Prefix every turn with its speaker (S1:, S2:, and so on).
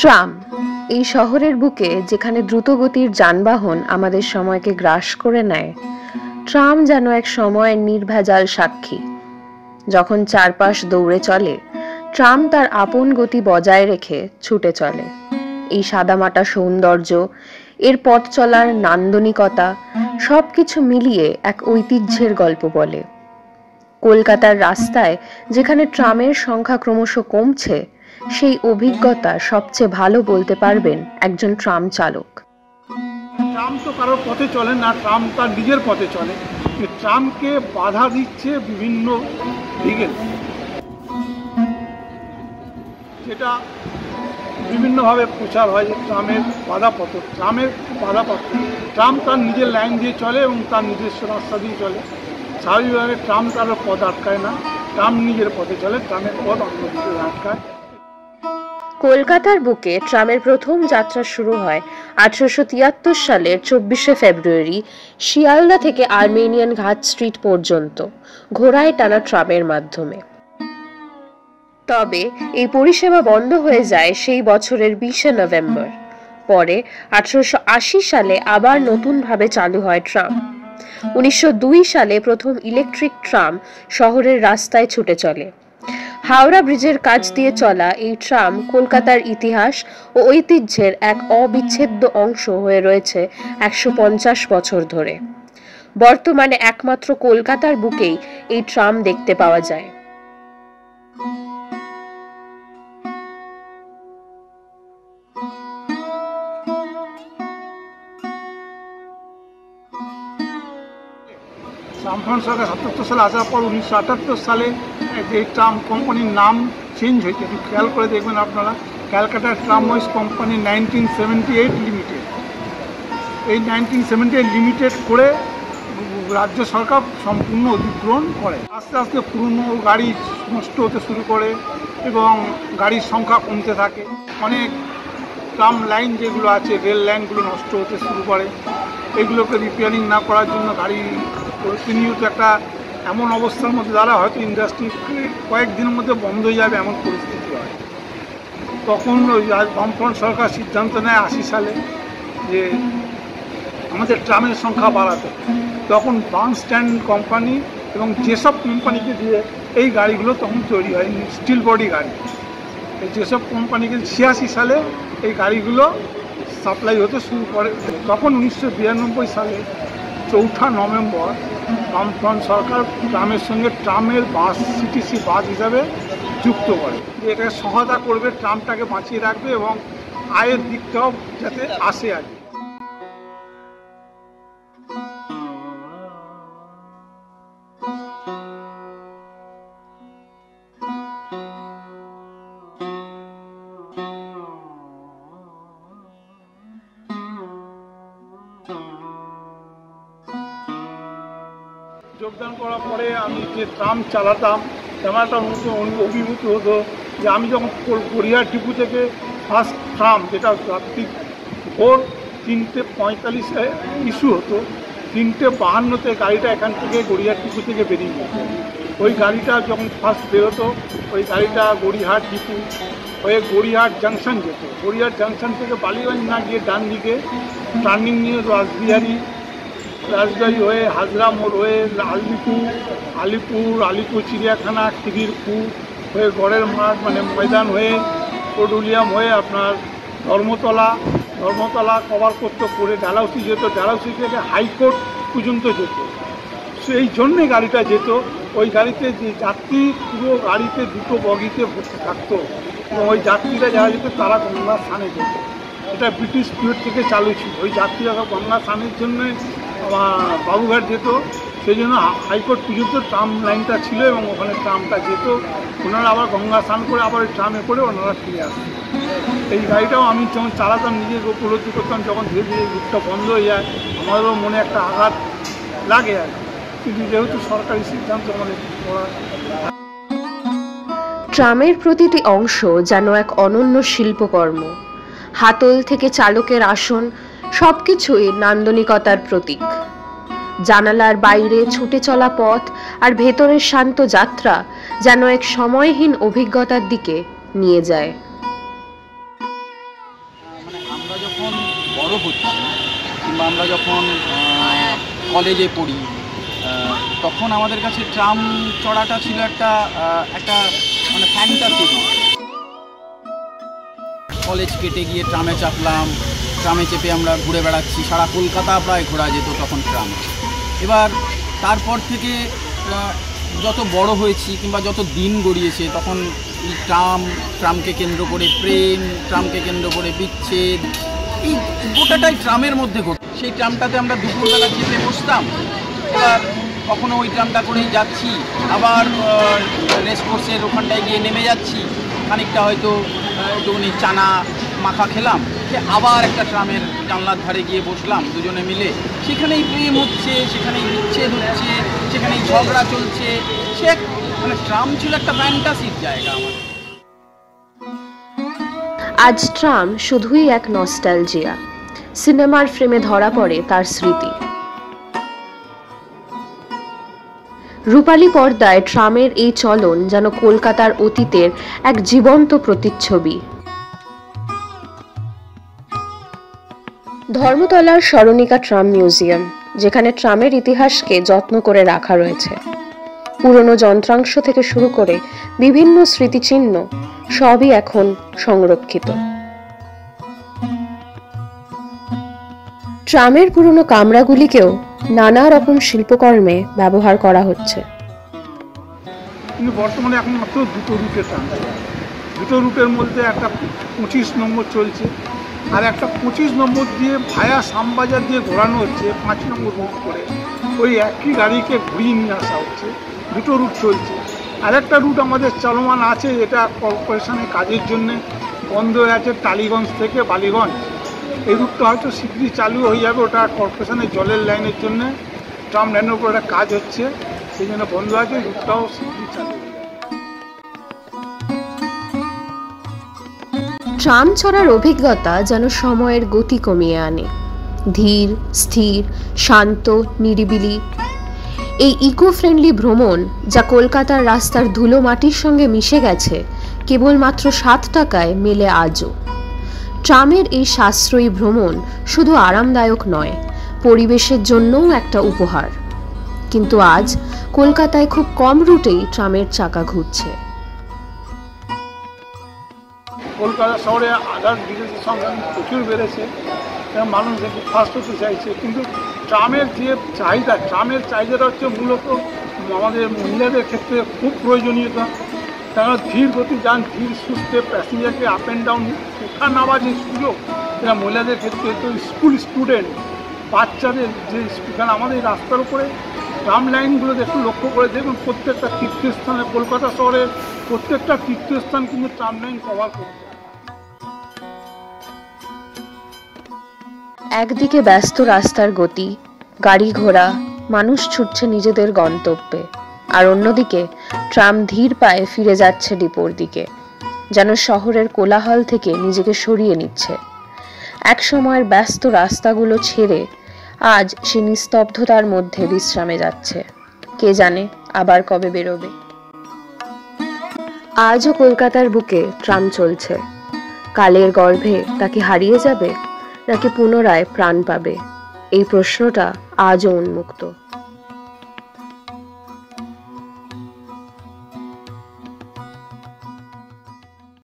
S1: Tram এই শহরের বুকে যেখানে দ্রুতগতির যানবাহন আমাদের সময়কে গ্রাস করে নেয়, ট্রাম যেন এক সময়ের নির্ভেজাল সাক্ষী। যখন চারপাশ দৌড়ে চলে, ট্রাম তার আপন গতি বজায় রেখে ছুটে চলে। এই সাদামাটা সৌন্দর্য, এর পথ চলার নান্দনিকতা সবকিছু মিলিয়ে এক ঐতিহ্যের গল্প বলে। কলকাতার রাস্তায় যেখানে ট্রামের সংখ্যা ক্রমশ কমছে, সেই অভিজ্ঞতা সবচেয়ে ভালো বলতে পারবেন একজন ট্রাম চালক।
S2: ট্রাম তো কারোর পথে চলে না, ট্রাম তার নিজের পথে চলে। ট্রামকে বাধা দিচ্ছে বিভিন্ন ভেহিকেল, যেটা বিভিন্নভাবে প্রচার হয় যে ট্রামের বাধাপথ। ট্রাম তার নিজের লাইন দিয়ে চলে এবং তার নিজস্ব রাস্তা দিয়ে চলে। স্বাভাবিকভাবে ট্রাম কারোর পথ আটকায় না, ট্রাম নিজের পথে চলে, ট্রামের পথ অন্য দিকে আটকায়।
S1: কলকাতার বুকে ট্রামের প্রথম যাত্রা শুরু হয় 1873 সালের 24শে ফেব্রুয়ারি শিয়ালদা থেকে আর্মেনিয়ান ঘাট স্ট্রিট পর্যন্ত ঘোড়ায় টানা ট্রামের মাধ্যমে। তবে এই পরিষেবা বন্ধ হয়ে যায় সেই বছরের 20শে নভেম্বর। পরে 1880 সালে আবার নতুনভাবে চালু হয় ট্রাম। 1902 সালে প্রথম ইলেকট্রিক ট্রাম শহরের রাস্তায় ছুটে চলে। হাওড়া ব্রিজের কাছ দিয়ে চলা এই ট্রাম কলকাতার ইতিহাস ও ঐতিহ্যের এক অবিচ্ছেদ্য অংশ হয়ে রয়েছে 150 বছর ধরে। বর্তমানে একমাত্র কলকাতার বুকেই এই ট্রাম দেখতে পাওয়া যায়।
S2: ট্রাম সরকার 77 সালে আসার পর 1978 সালে যে ট্রাম কোম্পানির নাম চেঞ্জ হয়েছে, একটু খেয়াল করে দেখবেন আপনারা। ক্যালকাটা ট্রামওয়েজ কোম্পানি 1978 লিমিটেড, এই 1978 লিমিটেড করে রাজ্য সরকার সম্পূর্ণ অধিগ্রহণ করে। আস্তে আস্তে পুরনো গাড়ি নষ্ট হতে শুরু করে এবং গাড়ির সংখ্যা কমতে থাকে। অনেক ট্রাম লাইন যেগুলো আছে, রেল লাইনগুলো নষ্ট হতে শুরু করে। এগুলোকে রিপেয়ারিং না করার জন্য গাড়ি প্রতিনিয়ত একটা এমন অবস্থার মধ্যে দাঁড়া, হয়তো ইন্ডাস্ট্রি কয়েকদিনের মধ্যে বন্ধ হয়ে যাবে এমন পরিস্থিতি হয়। তখন ওই বামফ্রন্ট সরকার সিদ্ধান্ত নেয় 80 সালে যে আমাদের ট্রামের সংখ্যা বাড়াতে। তখন বার্নস্ট্যান্ড কোম্পানি এবং যেসব কোম্পানিকে দিয়ে এই গাড়িগুলো তখন তৈরি হয়, স্টিল বডি গাড়ি। এই যেসব কোম্পানিকে 86 সালে এই গাড়িগুলো সাপ্লাই হতে শুরু করে। তখন 1992 সালে 4 নভেম্বর বামফ্রন্ট সরকার ট্রামের সঙ্গে ট্রামের বাস, সিটিসি বাস হিসাবে যুক্ত করে, যে এটাকে সহায়তা করবে, ট্রামটাকে বাঁচিয়ে রাখবে এবং আয়ের দিকটাও যাতে আসে আর কি। যোগদান করার পরে আমি যে ট্রাম চালাতাম, তেমন একটা নতুন অভিভূত হতো যে আমি যখন গড়িয়াহাট ডিপো থেকে ফার্স্ট ট্রাম, যেটা রাত্রি ভোর 3:45 ইস্যু হতো, 3:52 গাড়িটা এখান থেকে গড়িয়াহাট ডিপো থেকে বেরিয়ে যেত। ওই গাড়িটা যখন ফার্স্ট বেরোতো, ওই গাড়িটা গড়িয়াহাট ডিপো হয়ে গড়িয়াহাট জাংশন যেত। গড়িয়াহাট জাংশন থেকে বালিগঞ্জ না গিয়ে ডান দিকে টার্নিং নিয়ে রাজবাড়ি হয়ে, হাজরা মোড় হয়ে, আলিপুর চিড়িয়াখানা, খিদিরপুর হয়ে, গড়ের মাঠ মানে ময়দান হয়ে, পেট্রোলিয়াম হয়ে আপনার ধর্মতলা কভার করতে করে ডালাউসি যেত। ডালাউসি থেকে হাইকোর্ট পর্যন্ত যেত। সেই জন্যে গাড়িটা যেত। ওই গাড়িতে যে যাত্রী, পুরো গাড়িতে 2টো বগিতে ভর্তি থাকতো এবং ওই যাত্রীরা যারা যেত তারা গঙ্গা স্নানে যেত। এটা ব্রিটিশ পিরিয়ড থেকে চালু ছিল। ওই যাত্রীরা গঙ্গা স্নানের জন্যে বাবুঘাট যেত, সেই জন্য হাইকোর্ট পর্যন্ত ট্রাম লাইনটা ছিল এবং ওখানে ট্রামটা যেত। ওনারা আবার গঙ্গা স্নান করে আবার ওই ট্রামে করে ওনারা ফিরে আসতেন। এই গাড়িটাও আমি যখন চালাতাম নিজে উপলব্ধি করতাম, যখন ধীরে ধীরে রুটটা বন্ধ হয়ে যায় আমাদেরও মনে একটা আঘাত লাগে আর কি। কিন্তু যেহেতু সরকারি সিদ্ধান্ত মানে করা।
S1: ট্রামের প্রতিটি অংশ যেন এক অনন্য শিল্পকর্ম। হাতল থেকে চালকের আসন সবকিছুই নান্দনিকতার প্রতীক। জানালার বাইরে ছুটে চলা পথ আর ভেতরের শান্ত যাত্রা যেন এক সময়হীন অভিজ্ঞতার দিকে নিয়ে যায়।
S3: হচ্ছি কিংবা আমরা যখন কলেজে পড়ি তখন আমাদের কাছে ট্রাম চড়াটা ছিল একটা মানে ফ্যান্টাসি। কলেজ কেটে গিয়ে ট্রামে চাপলাম, ট্রামে চেপে আমরা ঘুরে বেড়াচ্ছি, সারা কলকাতা প্রায় ঘোরা যেত তখন ট্রামে। এবার তারপর থেকে যত বড় হয়েছি কিংবা যত দিন গড়িয়েছে তখন এই ট্রামকে কেন্দ্র করে প্রেম, ট্রামকে কেন্দ্র করে বিচ্ছেদ, এই গোটাটাই ট্রামের মধ্যে ঘটে। সেই ট্রামটাতে আমরা দুপুরবেলা চেপে বসতাম, এবার কখনো ওই ট্রামটা করেই যাচ্ছি, আবার রেসকোর্সের ওখানটায় গিয়ে নেমে যাচ্ছি, খানিকটা হয়তো একটুখানি চানা মাখা খেলাম, আবার একটা ট্রামের জানলার ধারে গিয়ে বসলাম দুজনে মিলে, সেখানেই প্রেম হচ্ছে, সেখানেই বিচ্ছেদ হচ্ছে, সেখানেই ঝগড়া চলছে। সে মানে ট্রাম ছিল একটা ফ্যান্টাসির জায়গা আমাদের।
S1: আজ ট্রাম শুধুই এক নস্টালজিয়া, সিনেমার ফ্রেমে ধরা পড়ে তার স্মৃতি। রূপালী পর্দায় ট্রামের এই চলন যেন কলকাতার অতীতের এক জীবন্ত প্রতিচ্ছবি। ধর্মতলার স্মরণিকা ট্রাম মিউজিয়াম, যেখানে ট্রামের ইতিহাসকে যত্ন করে রাখা রয়েছে। পুরনো যন্ত্রাংশ থেকে শুরু করে বিভিন্ন স্মৃতিচিহ্ন সবই এখন সংরক্ষিত। ট্রামের পুরনো কামরাগুলিকেও নানা রকম শিল্পকর্মে ব্যবহার করা হচ্ছে।
S2: কিন্তু বর্তমানে এখন মাত্র দুটো রুটে ট্রাম, দুটো রুটের মধ্যে একটা 25 নম্বর চলছে, আর একটা 25 নম্বর দিয়ে ভায়া শ্যামবাজার দিয়ে ঘোরানো হচ্ছে 5 নম্বর রুট করে। ওই একই গাড়িকে ঘুরিয়ে নিয়ে আসা হচ্ছে, দুটো রুট চলছে। আর একটা রুট আমাদের চলমান আছে, এটা কর্পোরেশনের কাজের জন্য বন্ধ হয়ে আছে, টালিগঞ্জ থেকে বালিগঞ্জ। এই রুটটা হয়তো শীঘ্রই চালু হয়ে যাবে, ওটা কর্পোরেশনের জলের লাইনের জন্য ট্রাম লাইনের উপর একটা কাজ হচ্ছে, সেই জন্য বন্ধ আছে, রুটটাও শীঘ্রই চালু হয়ে যাবে।
S1: ট্রাম চড়ার অভিজ্ঞতা যেন সময়ের গতি কমিয়ে আনে, ধীর, স্থির, শান্ত, নিরিবিলি। এই ইকো ফ্রেন্ডলি ভ্রমণ যা কলকাতার রাস্তার ধুলো মাটির সঙ্গে মিশে গেছে, কেবলমাত্র 7 টাকায় মেলে আজও। ট্রামের এই সাশ্রয়ী ভ্রমণ শুধু আরামদায়ক নয়, পরিবেশের জন্যও একটা উপহার। কিন্তু আজ কলকাতায় খুব কম রুটেই ট্রামের চাকা ঘুরছে।
S2: কলকাতা শহরে আদার বিদেশি সংখ্যা প্রচুর বেড়েছে, মানুষ দেখে ফার্স্ট হতে চাইছে, কিন্তু ট্রামের যে চাহিদা, ট্রামের চাহিদাটা হচ্ছে মূলত আমাদের মহিলাদের ক্ষেত্রে খুব প্রয়োজনীয়তা। তারা ধীর গতি যান, ধীর সুস্থে প্যাসেঞ্জারকে আপ অ্যান্ড ডাউন ওঠা নামা যে সুযোগ, এটা মহিলাদের ক্ষেত্রে তো স্কুল স্টুডেন্ট বাচ্চাদের যে এখানে আমাদের এই রাস্তার উপরে ট্রাম লাইনগুলো একটু লক্ষ্য করে দেখুন, প্রত্যেকটা তীর্থস্থানে, কলকাতা শহরের প্রত্যেকটা তীর্থস্থান কিন্তু ট্রাম লাইন কভার করছে।
S1: একদিকে ব্যস্ত রাস্তার গতি, গাড়ি ঘোড়া, মানুষ ছুটছে নিজেদের গন্তব্যে, আর অন্যদিকে ট্রাম ধীর পায়ে ফিরে যাচ্ছে ডিপোর দিকে, যেন শহরের কোলাহল থেকে নিজেকে সরিয়ে নিচ্ছে। এক সময়ের ব্যস্ত রাস্তাগুলো ছেড়ে আজ সে নিস্তব্ধতার মধ্যে বিশ্রামে যাচ্ছে। কে জানে আবার কবে বেরোবে। আজও কলকাতার বুকে ট্রাম চলছে। কালের গর্ভে তাকে হারিয়ে যাবে নাকি পুনরায় প্রাণ পাবে, এই প্রশ্নটা আজও উন্মুক্ত।